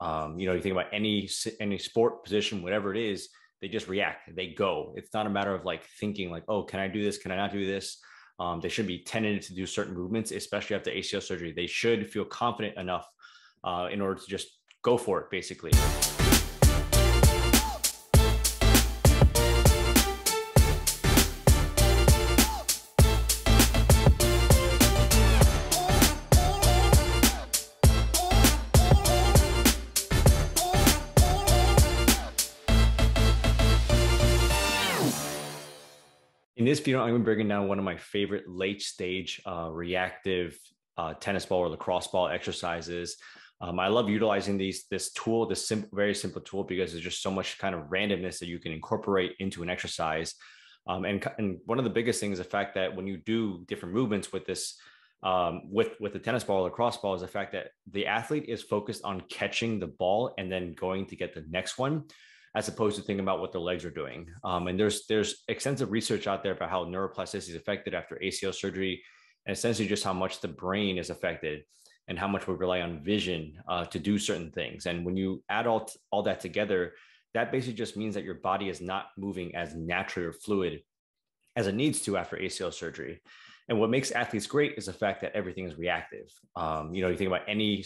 You think about any sport position, whatever it is, they just react, they go. It's not a matter of like thinking like, oh, can I do this? Can I not do this? They should be tended to do certain movements, especially after ACL surgery. They should feel confident enough in order to just go for it, basically. In this video, I'm going to be breaking down one of my favorite late stage reactive tennis ball or lacrosse ball exercises. I love utilizing this tool, very simple tool, because there's just so much kind of randomness that you can incorporate into an exercise. And one of the biggest things is the fact that when you do different movements with this, with the tennis ball or lacrosse ball, is the fact that the athlete is focused on catching the ball and then going to get the next one, as opposed to thinking about what their legs are doing. And there's extensive research out there about how neuroplasticity is affected after ACL surgery, and essentially just how much the brain is affected and how much we rely on vision to do certain things. And when you add all that together, that basically just means that your body is not moving as naturally or fluid as it needs to after ACL surgery. And what makes athletes great is the fact that everything is reactive. You think about any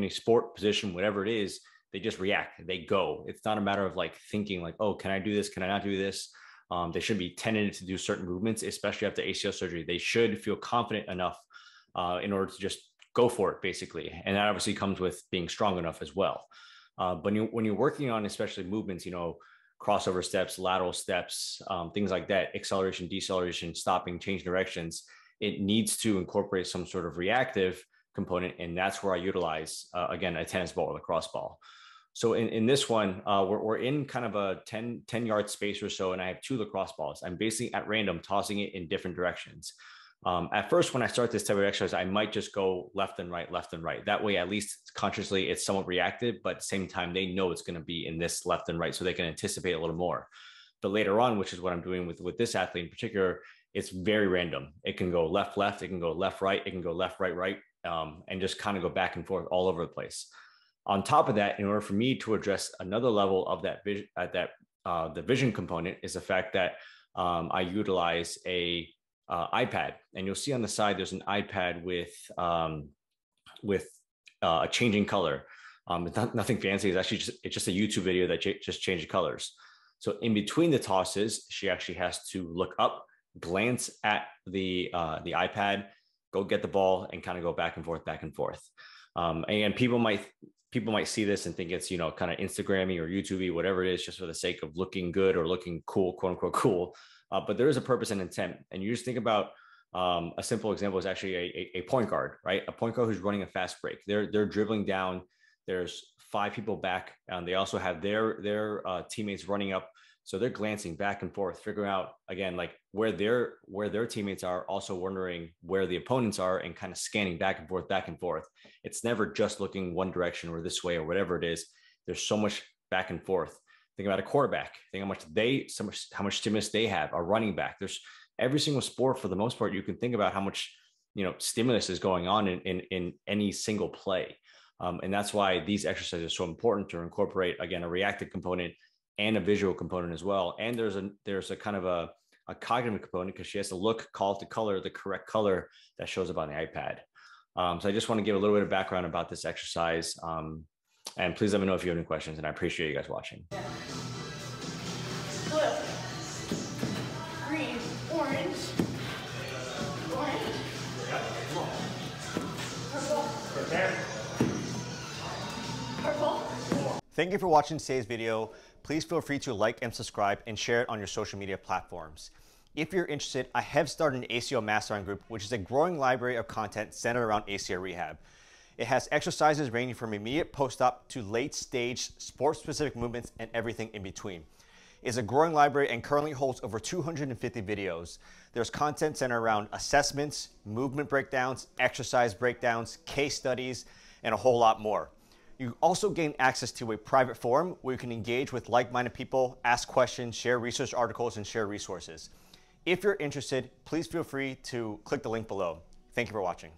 sport position, whatever it is, they just react, they go. It's not a matter of like thinking like, oh, can I do this? Can I not do this? They should be tended to do certain movements, especially after ACL surgery. They should feel confident enough in order to just go for it, basically. And that obviously comes with being strong enough as well. But when you're working on especially movements, crossover steps, lateral steps, things like that, acceleration, deceleration, stopping, change directions, it needs to incorporate some sort of reactive component. And that's where I utilize, again, a tennis ball or lacrosse ball. So in this one, we're in kind of a 10 yard space or so, and I have two lacrosse balls. I'm basically at random tossing it in different directions. At first, when I start this type of exercise, I might just go left and right, left and right. That way, at least consciously, it's somewhat reactive, but at the same time, they know it's going to be in this left and right, so they can anticipate a little more. But later on, which is what I'm doing with this athlete in particular, it's very random. It can go left, left, it can go left, right, it can go left, right, right, and just kind of go back and forth all over the place. On top of that, in order for me to address another level of that vision, the vision component, is the fact that I utilize a iPad, and you'll see on the side there's an iPad with a changing color. It's nothing fancy. It's actually just a YouTube video that just changed the colors. So in between the tosses, she actually has to look up, glance at the iPad, go get the ball, and kind of go back and forth, back and forth. And people might see this and think it's, kind of Instagrammy or YouTubey, whatever it is, just for the sake of looking good or looking cool, quote unquote cool. But there is a purpose and intent. And you just think about a simple example is actually a point guard, right? A point guard who's running a fast break. They're dribbling down. There's 5 people back. They also have their teammates running up. So they're glancing back and forth, figuring out, again, like where their teammates are, also wondering where the opponents are, and kind of scanning back and forth, back and forth. It's never just looking one direction or this way or whatever it is. There's so much back and forth. Think about a quarterback. Think how much stimulus they have. A running back. There's every single sport, for the most part, you can think about how much stimulus is going on in any single play. And that's why these exercises are so important to incorporate, again, a reactive component and a visual component as well. And there's a kind of a cognitive component, because she has to call to color the correct color that shows up on the iPad. So I just want to give a little bit of background about this exercise. And please let me know if you have any questions, and I appreciate you guys watching. Blue, green, orange, purple. Thank you for watching today's video. Please feel free to like and subscribe and share it on your social media platforms. If you're interested, I have started an ACL Mastermind group, which is a growing library of content centered around ACL rehab. It has exercises ranging from immediate post-op to late-stage sport-specific movements and everything in between. It's a growing library and currently holds over 250 videos. There's content centered around assessments, movement breakdowns, exercise breakdowns, case studies, and a whole lot more. You also gain access to a private forum where you can engage with like-minded people, ask questions, share research articles, and share resources. If you're interested, please feel free to click the link below. Thank you for watching.